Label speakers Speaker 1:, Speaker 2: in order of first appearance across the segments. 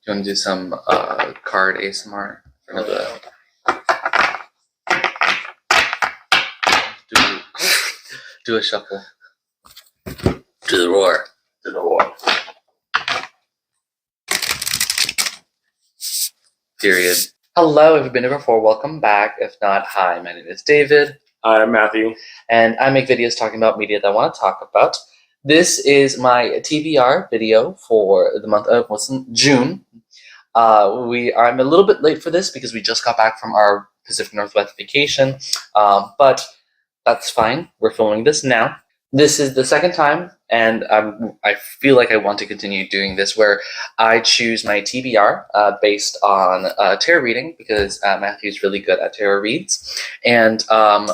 Speaker 1: You want to do some card ASMR? Do a shuffle. To the roar. To the roar. Period. Hello, if you've been here before, welcome back. If not, hi, my name is David.
Speaker 2: Hi, I'm Matthew.
Speaker 1: And I make videos talking about media that I want to talk about. This is my TBR video for the month of June. I'm a little bit late for this because we just got back from our Pacific Northwest vacation, but that's fine. We're filming this now. This is the second time, and I feel like I want to continue doing this, where I choose my TBR based on tarot reading, because Matthew's really good at tarot reads, and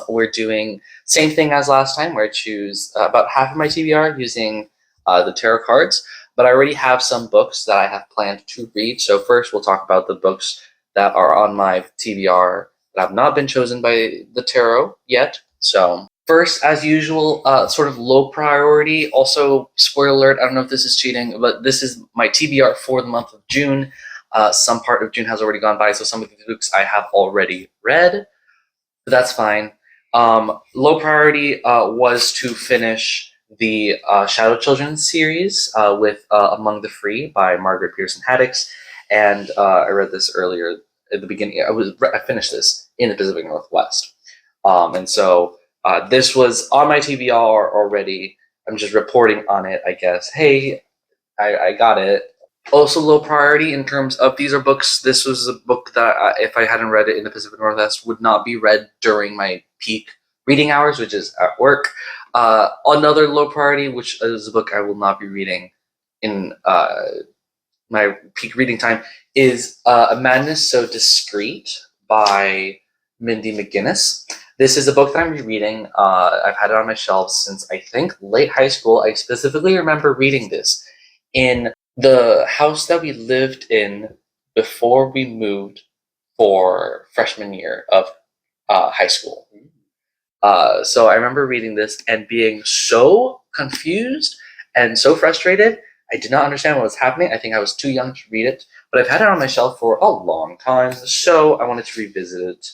Speaker 1: we're doing same thing as last time, where I choose about half of my TBR using the tarot cards, but I already have some books that I have planned to read. So first we'll talk about the books that are on my TBR that have not been chosen by the tarot yet. So first, as usual, sort of low priority. Also, spoiler alert, I don't know if this is cheating, but this is my TBR for the month of June. Some part of June has already gone by, so some of the books I have already read, but that's fine. Low priority was to finish the Shadow Children series with Among the Free by Margaret Pearson Haddix, and I read this earlier at the beginning. I finished this in the Pacific Northwest, and so this was on my TBR already. I'm just reporting on it, I guess. Hey, I got it. Also low priority in terms of these are books. This was a book that if I hadn't read it in the Pacific Northwest would not be read during my peak reading hours, which is at work. Another low priority, which is a book I will not be reading in my peak reading time, is A Madness So Discreet by Mindy McGinnis. This is a book that I'm rereading. I've had it on my shelves since I think late high school. I specifically remember reading this in the house that we lived in before we moved for freshman year of high school. So I remember reading this and being so confused and so frustrated. I did not understand what was happening. I think I was too young to read it, but I've had it on my shelf for a long time, so I wanted to revisit it.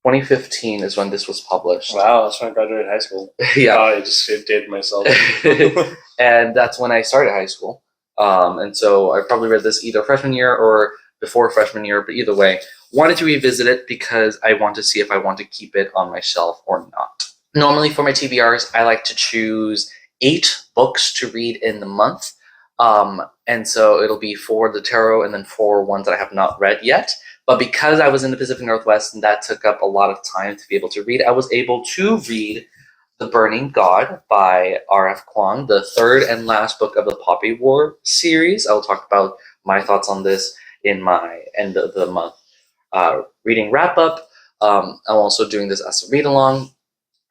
Speaker 1: 2015 is when this was published.
Speaker 2: Wow, that's when I graduated high school.
Speaker 1: Yeah.
Speaker 2: I just dated myself.
Speaker 1: And that's when I started high school. And so I probably read this either freshman year or before freshman year, but either way, wanted to revisit it because I want to see if I want to keep it on my shelf or not. Normally for my TBRs, I like to choose 8 books to read in the month. And so it'll be 4 the tarot and then 4 ones that I have not read yet. But because I was in the Pacific Northwest and that took up a lot of time to be able to read, I was able to read The Burning God by R.F. Kuang, the third and last book of the Poppy War series. I will talk about my thoughts on this in my end of the month reading wrap-up. I'm also doing this as a read-along.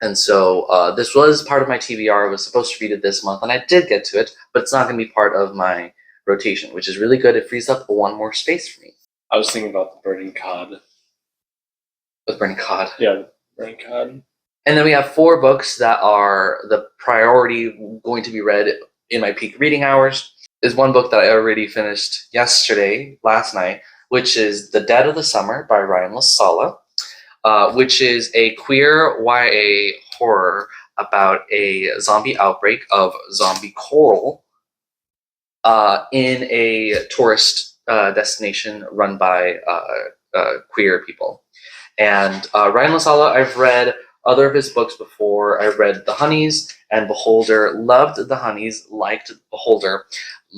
Speaker 1: And so this was part of my TBR. I was supposed to read it this month, and I did get to it, but it's not going to be part of my rotation, which is really good. It frees up one more space for me.
Speaker 2: I was thinking about The Burning Cod.
Speaker 1: The Burning Cod.
Speaker 2: Yeah, The Burning Cod.
Speaker 1: And then we have 4 books that are the priority going to be read in my peak reading hours. There's one book that I already finished last night, which is The Dead of the Summer by Ryan LaSala, which is a queer YA horror about a zombie outbreak of zombie coral in a tourist destination run by queer people. And Ryan LaSala, I've read other of his books before. I read The Honeys and Beholder, loved The Honeys, liked Beholder,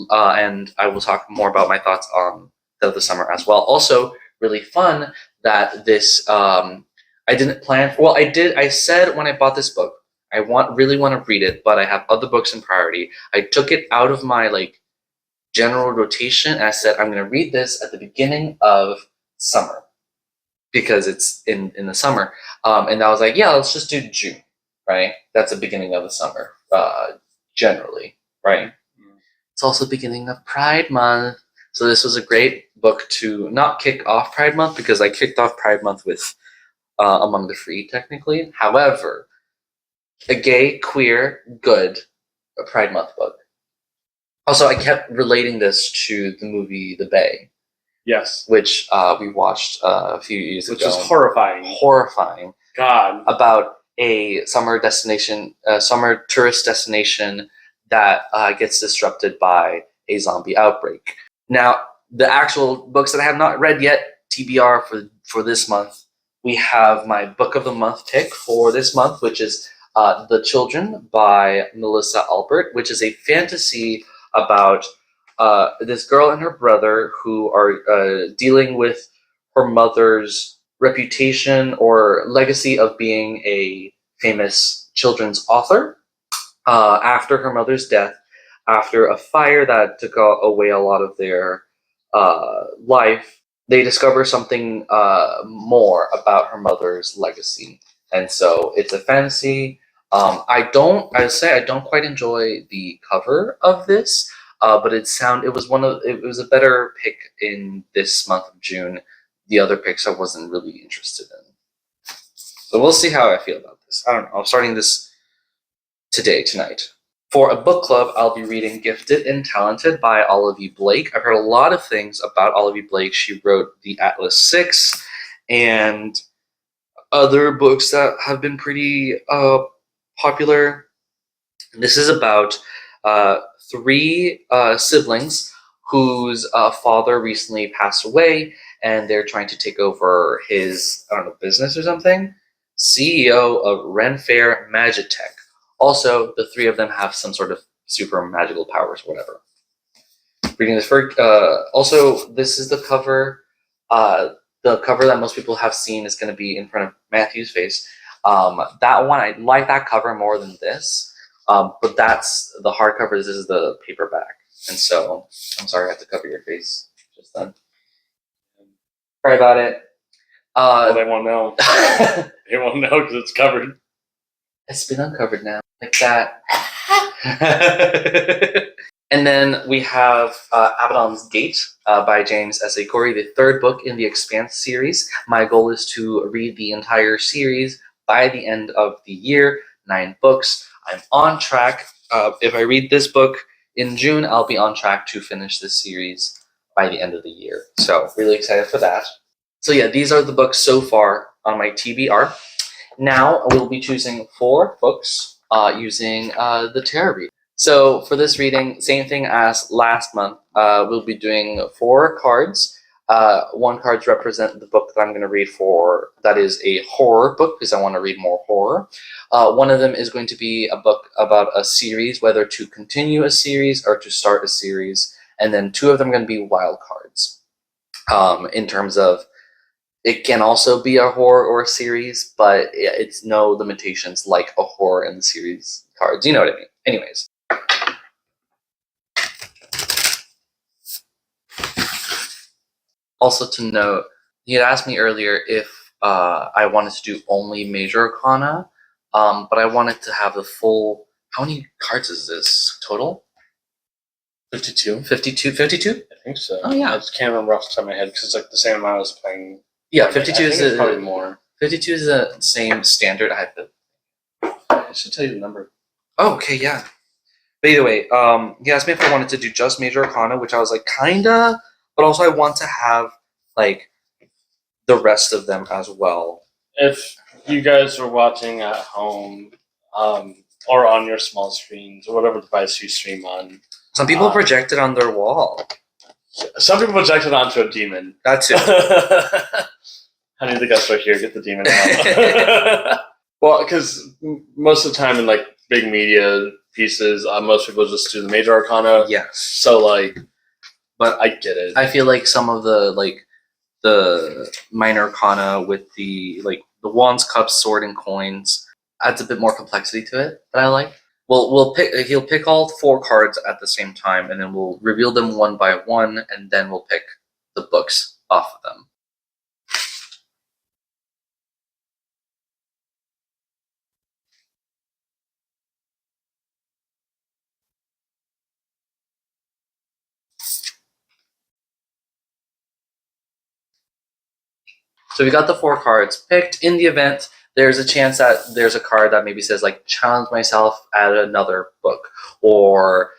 Speaker 1: and I will talk more about my thoughts on Dead of the Summer as well. Also, really fun that this, I didn't plan for, well, I said when I bought this book, I really want to read it, but I have other books in priority. I took it out of my general rotation, and I said I'm going to read this at the beginning of summer because it's in the summer, and I was like, yeah, let's just do June, right? That's the beginning of the summer, generally, right? It's also the beginning of Pride Month, so this was a great book to not kick off Pride Month, because I kicked off Pride Month with Among the Free, technically. However, a gay, queer, good Pride Month book. Also, I kept relating this to the movie The Bay,
Speaker 2: Yes.
Speaker 1: which we watched a few years
Speaker 2: Which
Speaker 1: ago.
Speaker 2: is horrifying.
Speaker 1: Horrifying.
Speaker 2: God.
Speaker 1: About a summer tourist destination that gets disrupted by a zombie outbreak. Now, the actual books that I have not read yet, TBR for this month, we have my book of the month pick for this month, which is The Children by Melissa Albert, which is a fantasy about this girl and her brother who are dealing with her mother's reputation or legacy of being a famous children's author after her mother's death, after a fire that took away a lot of their life. They discover something more about her mother's legacy, and so it's a fantasy. I don't quite enjoy the cover of this, but it was a better pick in this month of June. The other picks I wasn't really interested in. So we'll see how I feel about this. I don't know. I'm starting this tonight. For a book club, I'll be reading Gifted and Talented by Olivia Blake. I've heard a lot of things about Olivia Blake. She wrote The Atlas Six and other books that have been pretty popular. This is about three siblings whose father recently passed away, and they're trying to take over his, business or something. CEO of Ren Fair Magitech. Also, the three of them have some sort of super magical powers, whatever. Reading this first. Also, this is the cover. The cover that most people have seen is going to be in front of Matthew's face. That one, I like that cover more than this. But that's the hardcover. This is the paperback. And so, I'm sorry I have to cover your face just then. Sorry about it.
Speaker 2: Well, they won't know. They won't know because it's covered.
Speaker 1: It's been uncovered now. Like that. And then we have Abaddon's Gate by James S. A. Corey, the third book in the Expanse series. My goal is to read the entire series by the end of the year. 9 books. I'm on track. If I read this book in June, I'll be on track to finish this series by the end of the year. So, really excited for that. So yeah, these are the books so far on my TBR. Now we'll be choosing 4 books using the tarot reading. So for this reading, same thing as last month. We'll be doing 4 cards. 1 card represent the book that I'm going to read for. That is a horror book because I want to read more horror. One of them is going to be a book about a series, whether to continue a series or to start a series. And then 2 of them are going to be wild cards. In terms of, it can also be a horror or a series, but it's no limitations like a horror in the series cards. You know what I mean? Anyways. Also to note, he had asked me earlier if I wanted to do only major arcana, but I wanted to have the full. How many cards is this total?
Speaker 2: 52.
Speaker 1: 52? 52?
Speaker 2: I think so.
Speaker 1: Oh, yeah.
Speaker 2: I just can't remember off the top of my head because it's like the same amount I was playing.
Speaker 1: Yeah, 52 is
Speaker 2: probably more.
Speaker 1: 52 is the same standard.
Speaker 2: I should tell you the number.
Speaker 1: Oh, okay, yeah. But either way, he asked me if I wanted to do just major arcana, which I was like, kinda, but also I want to have like the rest of them as well.
Speaker 2: If you guys are watching at home, or on your small screens or whatever device you stream on,
Speaker 1: Some people project it on their wall.
Speaker 2: some people project it onto a demon.
Speaker 1: That's it.
Speaker 2: Honey, the guy's right here. Get the demon out. Well, because most of the time in like big media pieces, most people just do the major arcana.
Speaker 1: Yes.
Speaker 2: So like, but I get it.
Speaker 1: I feel like some of the minor arcana with the wands, cups, sword, and coins adds a bit more complexity to it that I like. He'll pick all 4 cards at the same time, and then we'll reveal them one by one, and then we'll pick the books off of them. So we got the 4 cards picked. In the event there's a chance that there's a card that maybe says like challenge myself at another book, or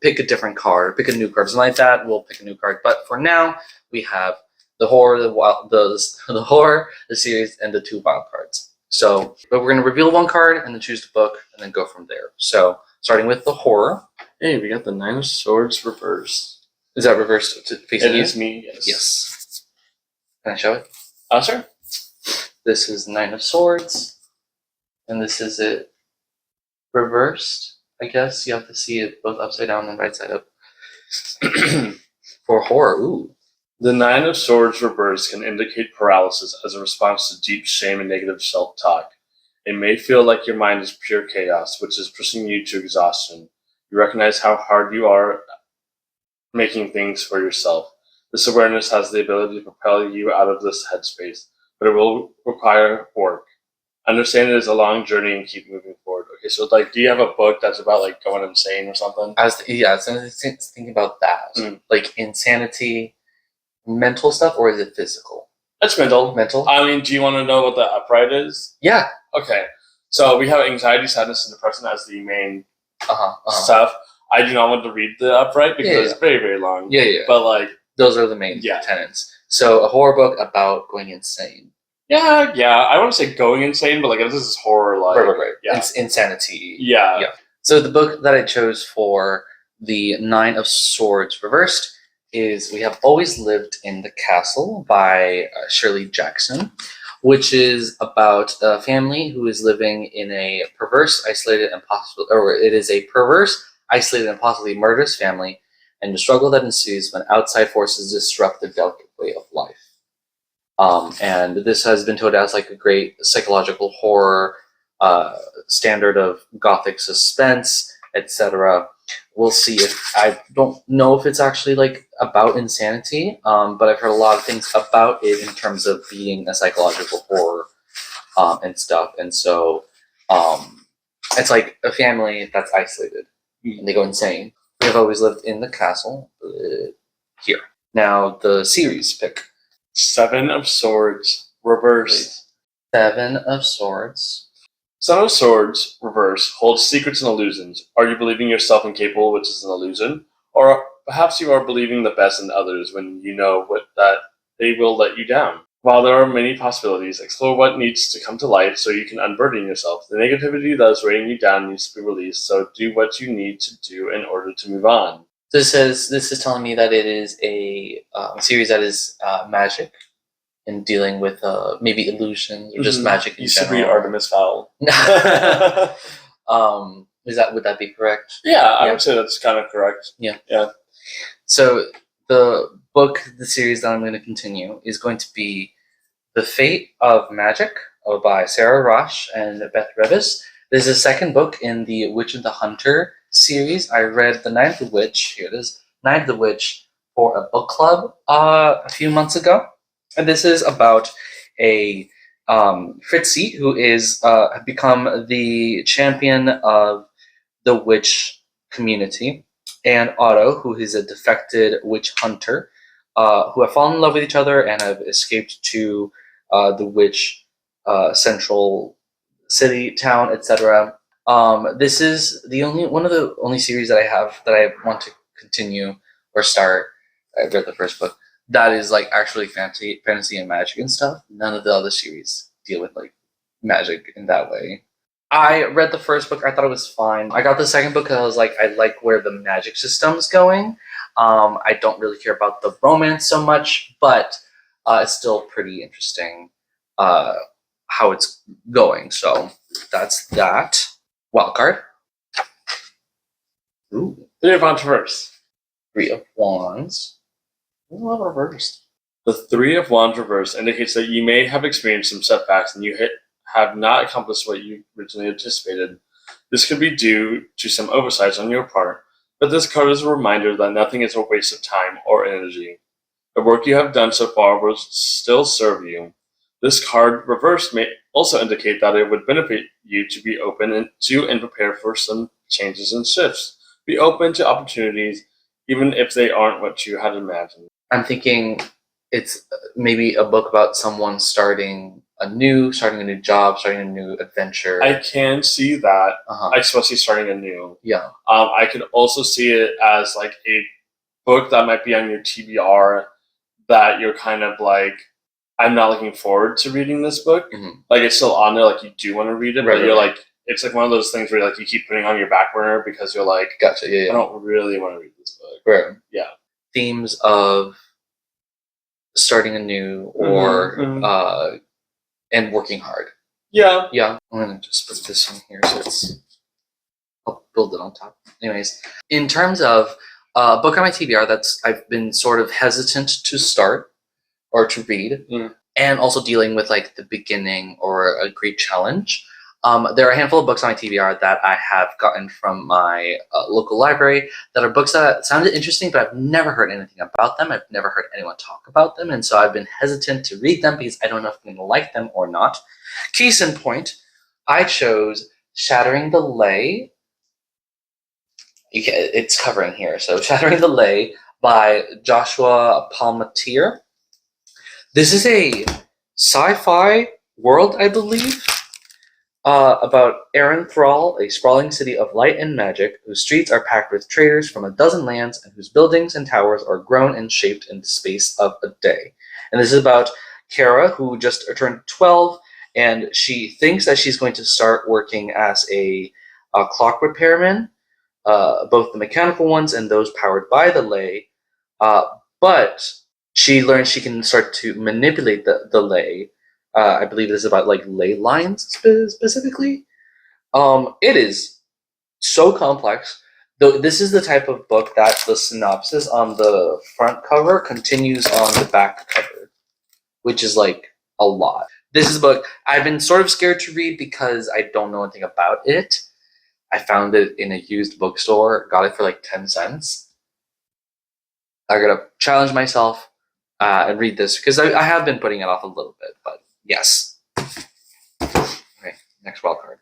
Speaker 1: pick a different card, pick a new card, something like that. We'll pick a new card. But for now, we have the horror, the horror, the series, and the 2 wild cards. So, but we're gonna reveal 1 card and then choose the book and then go from there. So, starting with the horror.
Speaker 2: Hey, we got the 9 of Swords reversed.
Speaker 1: Is that reversed to facing you?
Speaker 2: It is me, yes.
Speaker 1: Yes. Can I show it?
Speaker 2: Sure.
Speaker 1: This is 9 of Swords, and this is it reversed. I guess you have to see it both upside down and right side up. For horror, ooh.
Speaker 2: The 9 of Swords reversed can indicate paralysis as a response to deep shame and negative self-talk. It may feel like your mind is pure chaos, which is pushing you to exhaustion. You recognize how hard you are making things for yourself. This awareness has the ability to propel you out of this headspace, but it will require work. Understand it is a long journey and keep moving forward. Okay, so do you have a book that's about going insane or something?
Speaker 1: I was thinking about that. Like insanity, mental stuff, or is it physical?
Speaker 2: It's mental.
Speaker 1: Mental?
Speaker 2: I mean, do you want to know what the upright is?
Speaker 1: Yeah.
Speaker 2: Okay. So we have anxiety, sadness, and depression as the main stuff. I do not want to read the upright because it's very, very long.
Speaker 1: Yeah.
Speaker 2: But
Speaker 1: those are the main tenets. So a horror book about going insane.
Speaker 2: Yeah. I want to say going insane, but this is horror.
Speaker 1: Right. Yeah. Insanity.
Speaker 2: Yeah.
Speaker 1: So the book that I chose for the 9 of Swords reversed is We Have Always Lived in the Castle by Shirley Jackson, which is about a family who is living in a perverse, isolated, and possibly murderous family, and the struggle that ensues when outside forces disrupt the delicate way of life. And this has been told as a great psychological horror, standard of gothic suspense, etc. We'll see. I don't know if it's actually about insanity, but I've heard a lot of things about it in terms of being a psychological horror and stuff. And so it's like a family that's isolated and they go insane. We Have Always Lived in the Castle here. Now the series pick.
Speaker 2: 7 of Swords reversed.
Speaker 1: 7 of Swords.
Speaker 2: 7 of Swords reverse holds secrets and illusions. Are you believing yourself incapable, which is an illusion? Or perhaps you are believing the best in others when you know that they will let you down. While there are many possibilities, explore what needs to come to light so you can unburden yourself. The negativity that is weighing you down needs to be released, so do what you need to do in order to move on.
Speaker 1: This is telling me that it is a series that is magic and dealing with maybe illusions or just magic in
Speaker 2: you
Speaker 1: general.
Speaker 2: should read Artemis Fowl.
Speaker 1: Would that be correct?
Speaker 2: Yeah, I would say that's kind of correct.
Speaker 1: Yeah. So the series that I'm going to continue is going to be The Fate of Magic by Sarah Rosh and Beth Revis. This is the second book in the Witch and the Hunter series. I read The Night of the Witch. Here it is. Night of the Witch for a book club a few months ago. And this is about a Fritzy who is become the champion of the witch community, and Otto, who is a defected witch hunter, who have fallen in love with each other and have escaped to the witch central city, town, etc. This is one of the only series that I want to continue or start. I read the first book. That is actually fantasy and magic and stuff. None of the other series deal with magic in that way. I read the first book. I thought it was fine. I got the second book because I was I like where the magic system's going. I don't really care about the romance so much, but it's still pretty interesting how it's going. So that's that. Wild card. Ooh.
Speaker 2: 3 of Wands reversed.
Speaker 1: 3 of Wands. Ooh, reversed.
Speaker 2: The 3 of Wands reversed indicates that you may have experienced some setbacks and you have not accomplished what you originally anticipated. This could be due to some oversights on your part, but this card is a reminder that nothing is a waste of time or energy. The work you have done so far will still serve you. This card reversed may also indicate that it would benefit you to be open to and prepared for some changes and shifts. Be open to opportunities, even if they aren't what you had imagined.
Speaker 1: I'm thinking it's maybe a book about someone starting starting a new job, starting a new adventure.
Speaker 2: I can see that,
Speaker 1: Uh-huh.
Speaker 2: especially starting anew.
Speaker 1: Yeah.
Speaker 2: I could also see it as like a book that might be on your TBR that you're kind of like, I'm not looking forward to reading this book.
Speaker 1: Mm-hmm.
Speaker 2: Like it's still on there, like you do want to read it,
Speaker 1: Right,
Speaker 2: but you're
Speaker 1: right.
Speaker 2: like, it's like one of those things where like you keep putting on your back burner because you're like,
Speaker 1: Gotcha. Yeah,
Speaker 2: I
Speaker 1: yeah.
Speaker 2: don't really want to read this book.
Speaker 1: Right.
Speaker 2: Yeah.
Speaker 1: Themes of starting anew or and working hard.
Speaker 2: Yeah.
Speaker 1: Yeah. I'm gonna just put this in here so I'll build it on top. Anyways, in terms of a book on my TBR that's I've been sort of hesitant to start or to read, and also dealing with like the beginning or a great challenge. There are a handful of books on my TBR that I have gotten from my local library that are books that sounded interesting, but I've never heard anything about them. I've never heard anyone talk about them, and so I've been hesitant to read them because I don't know if I'm going to like them or not. Case in point, I chose Shattering the Lay. It's covering here. So Shattering the Lay by Joshua Palmatier. This is a sci-fi world, I believe, about Aaron Thrall, a sprawling city of light and magic, whose streets are packed with traders from a dozen lands, and whose buildings and towers are grown and shaped in the space of a day. And this is about Kara, who just turned 12, and she thinks that she's going to start working as a clock repairman, both the mechanical ones and those powered by the lay. But she learns she can start to manipulate the lay. I believe this is about like ley lines specifically. It is so complex. Though this is the type of book that the synopsis on the front cover continues on the back cover, which is like a lot. This is a book I've been sort of scared to read because I don't know anything about it. I found it in a used bookstore, got it for like 10 cents. I gotta challenge myself and read this because I have been putting it off a little bit, but yes. Okay, next wild card.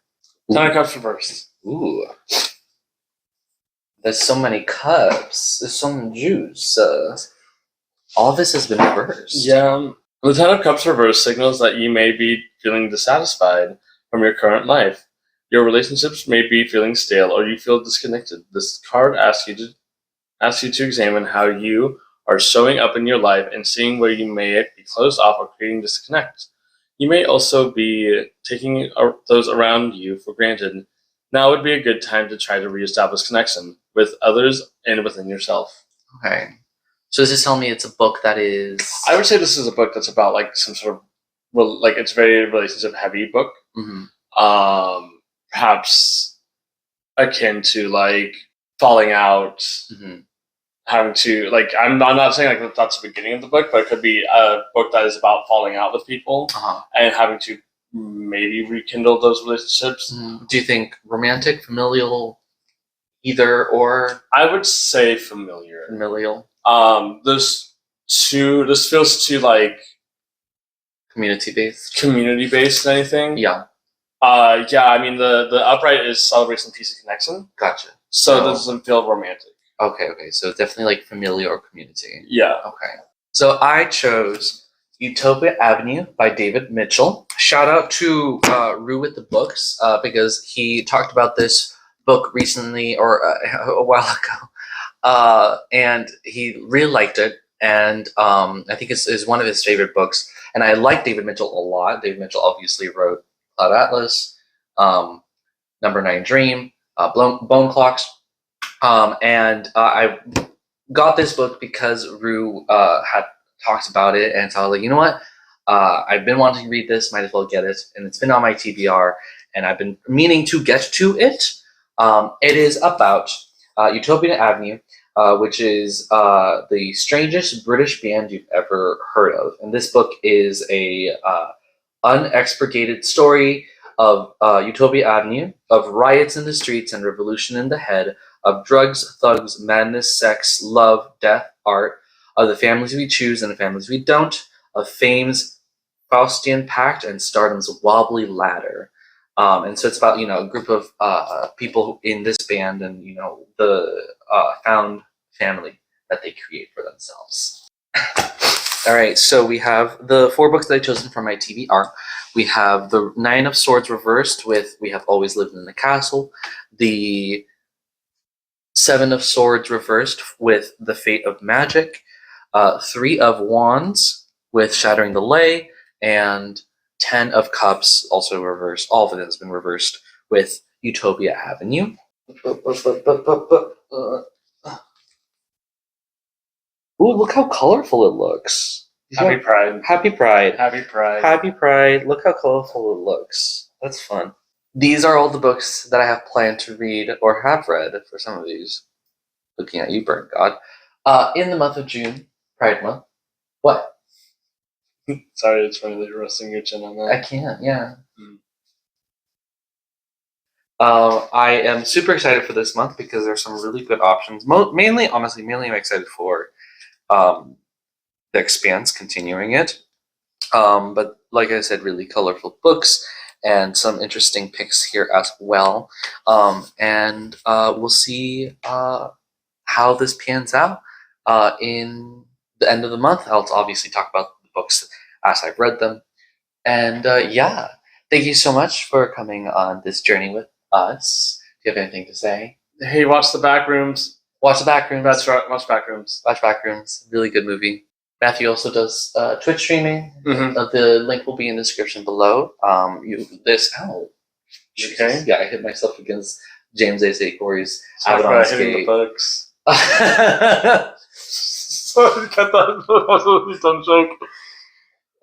Speaker 2: 10 of Cups reversed.
Speaker 1: Ooh. There's so many cups. There's so much juice. All this has been reversed.
Speaker 2: Yeah. The 10 of Cups reversed signals that you may be feeling dissatisfied from your current life. Your relationships may be feeling stale or you feel disconnected. This card asks you to examine how you are showing up in your life and seeing where you may be closed off or creating disconnect. You may also be taking those around you for granted. Now would be a good time to try to reestablish connection with others and within yourself.
Speaker 1: Okay. So this is telling me it's a book that is...
Speaker 2: I would say this is a book that's about like some sort of, well, like it's very relationship heavy book.
Speaker 1: Mm-hmm.
Speaker 2: Perhaps akin to like falling out, having to like. I'm not saying like that's the beginning of the book, but it could be a book that is about falling out with people and having to maybe rekindle those relationships.
Speaker 1: Do you think romantic, familial, either or?
Speaker 2: I would say familiar.
Speaker 1: Familial.
Speaker 2: This feels too like
Speaker 1: community based.
Speaker 2: Anything.
Speaker 1: Yeah.
Speaker 2: Yeah. I mean, the upright is celebration, peace, and connection.
Speaker 1: Gotcha.
Speaker 2: So this doesn't feel romantic.
Speaker 1: Okay. So definitely like familial or community.
Speaker 2: Yeah.
Speaker 1: Okay. So I chose Utopia Avenue by David Mitchell. Shout out to Rue with the Books because he talked about this book recently or a while ago, and he really liked it. And I think it's one of his favorite books. And I like David Mitchell a lot. David Mitchell obviously wrote Cloud Atlas, Number 9 Dream, Bone Clocks. And I got this book because Rue had talked about it, and so I was like, you know what? I've been wanting to read this, might as well get it. And it's been on my TBR, and I've been meaning to get to it. It is about Utopia Avenue, which is the strangest British band you've ever heard of. And this book is a unexpurgated story of Utopia Avenue, of riots in the streets and revolution in the head, of drugs, thugs, madness, sex, love, death, art, of the families we choose and the families we don't, of fame's Faustian pact and stardom's wobbly ladder. And so it's about, a group of people in this band and, the found family that they create for themselves. All right, so we have the 4 books that I've chosen from my TBR. We have the Nine of Swords reversed with We Have Always Lived in the Castle. The Seven of Swords reversed with The Fate of Magic. Three of Wands with Shattering the Lay. And 10 of Cups also reversed. All of it has been reversed with Utopia Avenue. Ooh, look how colorful it looks.
Speaker 2: Happy Pride.
Speaker 1: Happy Pride.
Speaker 2: Happy Pride.
Speaker 1: Happy Pride. Look how colorful it looks. That's fun. These are all the books that I have planned to read or have read for some of these. Looking at you, Burn God. In the month of June, Pride Month. What?
Speaker 2: Sorry, it's funny that you're resting your chin on that.
Speaker 1: I can't, yeah. I am super excited for this month because there's some really good options. Mainly, honestly, I'm excited for The Expanse, continuing it. But like I said, really colorful books and some interesting picks here as well. And we'll see how this pans out in the end of the month. I'll obviously talk about the books as I've read them. And yeah, thank you so much for coming on this journey with us. Do you have anything to say?
Speaker 2: Hey, watch the Backrooms.
Speaker 1: Watch the Backrooms.
Speaker 2: That's right, watch Backrooms.
Speaker 1: Watch Backrooms. Really good movie. Matthew also does Twitch streaming.
Speaker 2: Mm-hmm.
Speaker 1: The link will be in the description below.
Speaker 2: Okay.
Speaker 1: Yeah, I hit myself against James A. Corey's
Speaker 2: Abaddon's hitting the books. Sorry, cut that. That was a dumb joke.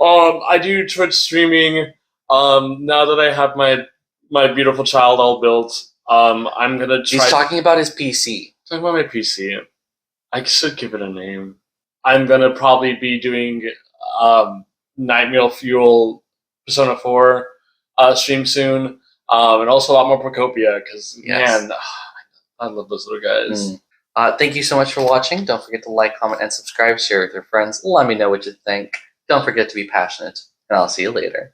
Speaker 2: I do Twitch streaming. Now that I have my beautiful child all built, I'm gonna try.
Speaker 1: He's talking about his PC.
Speaker 2: Talking about my PC. I should give it a name. I'm gonna probably be doing Nightmare Fuel Persona 4 stream soon, and also a lot more Procopia because man, I love those little guys.
Speaker 1: Thank you so much for watching. Don't forget to like, comment, and subscribe. Share with your friends. Let me know what you think. Don't forget to be passionate, and I'll see you later.